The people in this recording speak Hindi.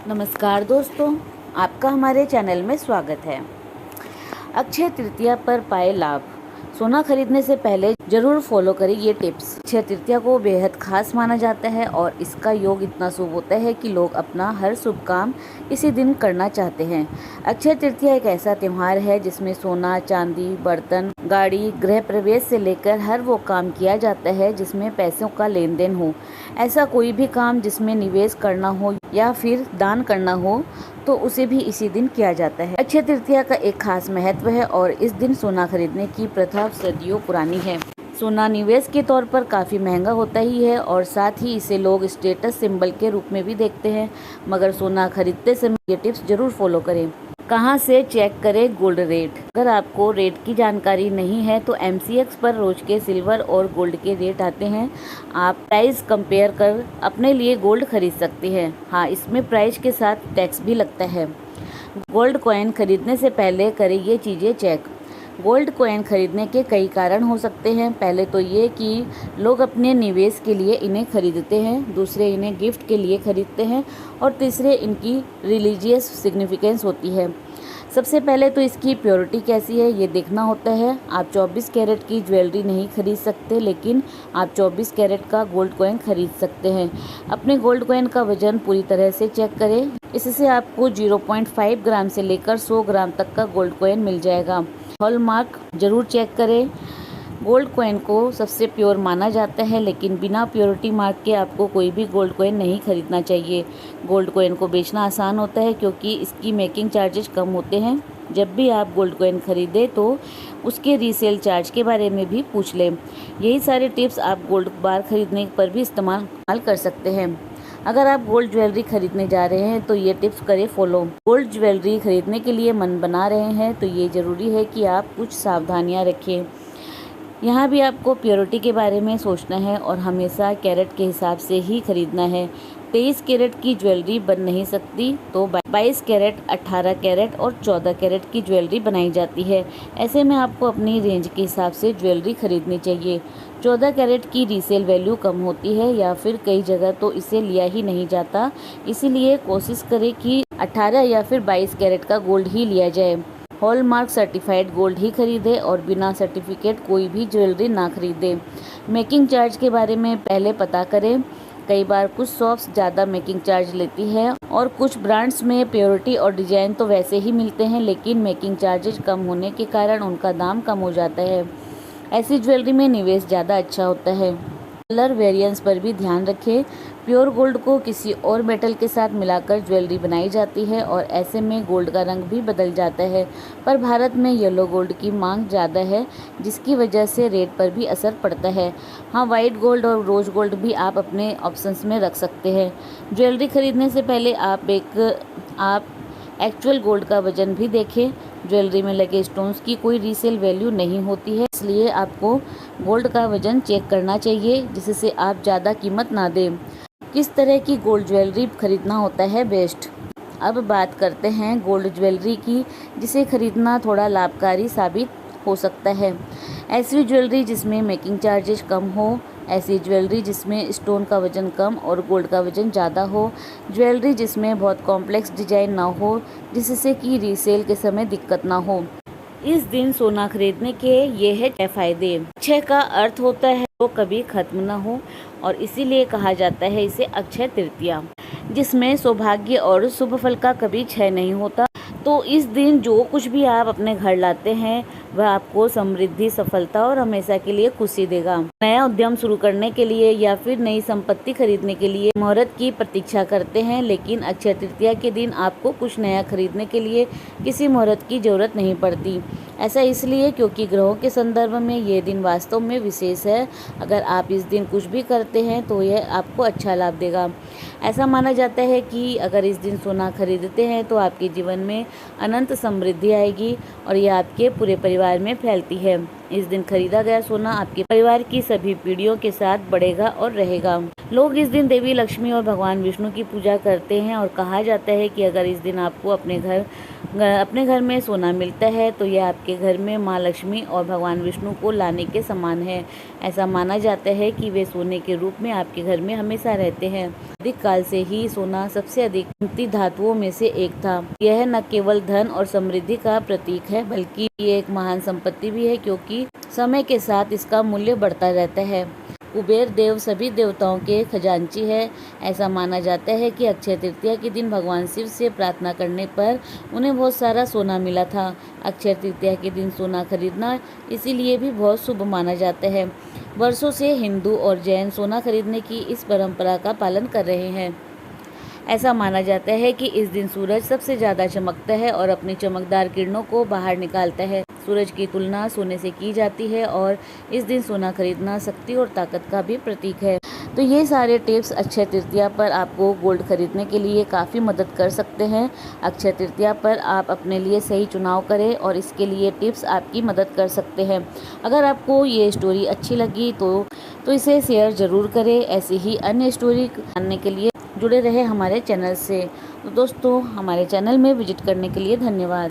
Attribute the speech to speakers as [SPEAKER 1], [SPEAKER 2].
[SPEAKER 1] नमस्कार दोस्तों, आपका हमारे चैनल में स्वागत है। अक्षय तृतीया पर पाए लाभ। सोना खरीदने से पहले जरूर फॉलो करें ये टिप्स। अक्षय तृतीया को बेहद खास माना जाता है और इसका योग इतना शुभ होता है कि लोग अपना हर शुभ काम इसी दिन करना चाहते हैं। अक्षय तृतीया एक ऐसा त्यौहार है जिसमें सोना, चांदी, बर्तन, गाड़ी, गृह प्रवेश से लेकर हर वो काम किया जाता है जिसमें पैसों का लेन देन हो। ऐसा कोई भी काम जिसमें निवेश करना हो या फिर दान करना हो तो उसे भी इसी दिन किया जाता है। अक्षय तृतीया का एक खास महत्व है और इस दिन सोना खरीदने की प्रथा सदियों पुरानी है। सोना निवेश के तौर पर काफ़ी महंगा होता ही है और साथ ही इसे लोग स्टेटस सिंबल के रूप में भी देखते हैं। मगर सोना खरीदते समय ये टिप्स जरूर फॉलो करें। कहां से चेक करें गोल्ड रेट। अगर आपको रेट की जानकारी नहीं है तो MCX पर रोज के सिल्वर और गोल्ड के रेट आते हैं। आप प्राइस कंपेयर कर अपने लिए गोल्ड खरीद सकते हैं। हाँ, इसमें प्राइस के साथ टैक्स भी लगता है। गोल्ड कॉइन खरीदने से पहले करें ये चीज़ें चेक। गोल्ड कॉइन खरीदने के कई कारण हो सकते हैं। पहले तो ये कि लोग अपने निवेश के लिए इन्हें खरीदते हैं, दूसरे इन्हें गिफ्ट के लिए खरीदते हैं और तीसरे इनकी रिलीजियस सिग्निफिकेंस होती है। सबसे पहले तो इसकी प्योरिटी कैसी है ये देखना होता है। आप 24 कैरेट की ज्वेलरी नहीं खरीद सकते, लेकिन आप 24 कैरेट का गोल्ड कॉइन खरीद सकते हैं। अपने गोल्ड कॉइन का वजन पूरी तरह से चेक करें। इससे आपको 0.5 ग्राम से लेकर 100 ग्राम तक का गोल्ड कॉइन मिल जाएगा। हॉलमार्क जरूर चेक करें। गोल्ड कॉइन को सबसे प्योर माना जाता है, लेकिन बिना प्योरिटी मार्क के आपको कोई भी गोल्ड कॉइन नहीं खरीदना चाहिए। गोल्ड कॉइन को बेचना आसान होता है क्योंकि इसकी मेकिंग चार्जेस कम होते हैं। जब भी आप गोल्ड कॉइन खरीदें तो उसके रीसेल चार्ज के बारे में भी पूछ लें। यही सारे टिप्स आप गोल्ड बार खरीदने पर भी इस्तेमाल कर सकते हैं। अगर आप गोल्ड ज्वेलरी खरीदने जा रहे हैं तो ये टिप्स करें फॉलो। गोल्ड ज्वेलरी खरीदने के लिए मन बना रहे हैं तो ये ज़रूरी है कि आप कुछ सावधानियां रखें। यहाँ भी आपको प्योरिटी के बारे में सोचना है और हमेशा कैरेट के हिसाब से ही खरीदना है। 23 कैरेट की ज्वेलरी बन नहीं सकती तो 22 कैरेट, 18 कैरेट और 14 कैरेट की ज्वेलरी बनाई जाती है। ऐसे में आपको अपनी रेंज के हिसाब से ज्वेलरी खरीदनी चाहिए। 14 कैरेट की रीसेल वैल्यू कम होती है या फिर कई जगह तो इसे लिया ही नहीं जाता। इसीलिए कोशिश करें कि 18 या फिर 22 कैरेट का गोल्ड ही लिया जाए। हॉलमार्क सर्टिफाइड गोल्ड ही खरीदें और बिना सर्टिफिकेट कोई भी ज्वेलरी ना खरीदें। मेकिंग चार्ज के बारे में पहले पता करें। कई बार कुछ शॉप्स ज़्यादा मेकिंग चार्ज लेती है और कुछ ब्रांड्स में प्योरिटी और डिजाइन तो वैसे ही मिलते हैं, लेकिन मेकिंग चार्जेस कम होने के कारण उनका दाम कम हो जाता है। ऐसी ज्वेलरी में निवेश ज़्यादा अच्छा होता है। कलर वेरिएंस पर भी ध्यान रखें। प्योर गोल्ड को किसी और मेटल के साथ मिलाकर ज्वेलरी बनाई जाती है और ऐसे में गोल्ड का रंग भी बदल जाता है। पर भारत में येलो गोल्ड की मांग ज़्यादा है, जिसकी वजह से रेट पर भी असर पड़ता है। हाँ, वाइट गोल्ड और रोज गोल्ड भी आप अपने ऑप्शंस में रख सकते हैं। ज्वेलरी खरीदने से पहले आप एक्चुअल गोल्ड का वजन भी देखें। ज्वेलरी में लगे स्टोन्स की कोई रीसेल वैल्यू नहीं होती है, इसलिए आपको गोल्ड का वजन चेक करना चाहिए जिससे आप ज़्यादा कीमत ना दें। किस तरह की गोल्ड ज्वेलरी खरीदना होता है बेस्ट। अब बात करते हैं गोल्ड ज्वेलरी की जिसे खरीदना थोड़ा लाभकारी साबित हो सकता है। ऐसी ज्वेलरी जिसमें मेकिंग चार्जेस कम हो, ऐसी ज्वेलरी जिसमें स्टोन का वजन कम और गोल्ड का वजन ज़्यादा हो, ज्वेलरी जिसमें बहुत कॉम्प्लेक्स डिजाइन ना हो जिससे कि रीसेल के समय दिक्कत ना हो। इस दिन सोना खरीदने के ये है 6 फायदे। अक्षय का अर्थ होता है वो कभी खत्म ना हो और इसीलिए कहा जाता है इसे अक्षय तृतीया, जिसमें सौभाग्य और शुभ फल का कभी क्षय नहीं होता। तो इस दिन जो कुछ भी आप अपने घर लाते हैं वह आपको समृद्धि, सफलता और हमेशा के लिए खुशी देगा। नया उद्यम शुरू करने के लिए या फिर नई संपत्ति खरीदने के लिए मुहूर्त की प्रतीक्षा करते हैं, लेकिन अक्षय तृतीया के दिन आपको कुछ नया खरीदने के लिए किसी मुहूर्त की जरूरत नहीं पड़ती। ऐसा इसलिए क्योंकि ग्रहों के संदर्भ में ये दिन वास्तव में विशेष है। अगर आप इस दिन कुछ भी करते हैं तो यह आपको अच्छा लाभ देगा। ऐसा माना जाता है कि अगर इस दिन सोना खरीदते हैं तो आपके जीवन में अनंत समृद्धि आएगी और यह आपके पूरे परिवार में फैलती है। इस दिन खरीदा गया सोना आपके परिवार की सभी पीढ़ियों के साथ बढ़ेगा और रहेगा। लोग इस दिन देवी लक्ष्मी और भगवान विष्णु की पूजा करते हैं और कहा जाता है कि अगर इस दिन आपको अपने घर में सोना मिलता है तो यह आपके घर में माँ लक्ष्मी और भगवान विष्णु को लाने के समान है। ऐसा माना जाता है कि वे सोने के रूप में आपके घर में हमेशा रहते हैं। अधिक काल से ही सोना सबसे अधिक कीमती धातुओं में से एक था। यह न केवल धन और समृद्धि का प्रतीक है बल्कि ये एक महान संपत्ति भी है, क्योंकि समय के साथ इसका मूल्य बढ़ता रहता है। कुबेर देव सभी देवताओं के खजांची है। ऐसा माना जाता है कि अक्षय तृतीया के दिन भगवान शिव से प्रार्थना करने पर उन्हें बहुत सारा सोना मिला था। अक्षय तृतीया के दिन सोना खरीदना इसीलिए भी बहुत शुभ माना जाता है। वर्षों से हिंदू और जैन सोना खरीदने की इस परंपरा का पालन कर रहे हैं। ऐसा माना जाता है कि इस दिन सूरज सबसे ज़्यादा चमकता है और अपनी चमकदार किरणों को बाहर निकालता है। सूरज की तुलना सोने से की जाती है और इस दिन सोना खरीदना शक्ति और ताकत का भी प्रतीक है। तो ये सारे टिप्स अक्षय तृतीया पर आपको गोल्ड खरीदने के लिए काफ़ी मदद कर सकते हैं। अक्षय तृतीया पर आप अपने लिए सही चुनाव करें और इसके लिए टिप्स आपकी मदद कर सकते हैं। अगर आपको ये स्टोरी अच्छी लगी तो इसे शेयर ज़रूर करें। ऐसी ही अन्य स्टोरी जानने के लिए जुड़े रहे हमारे चैनल से। तो दोस्तों, हमारे चैनल में विजिट करने के लिए धन्यवाद।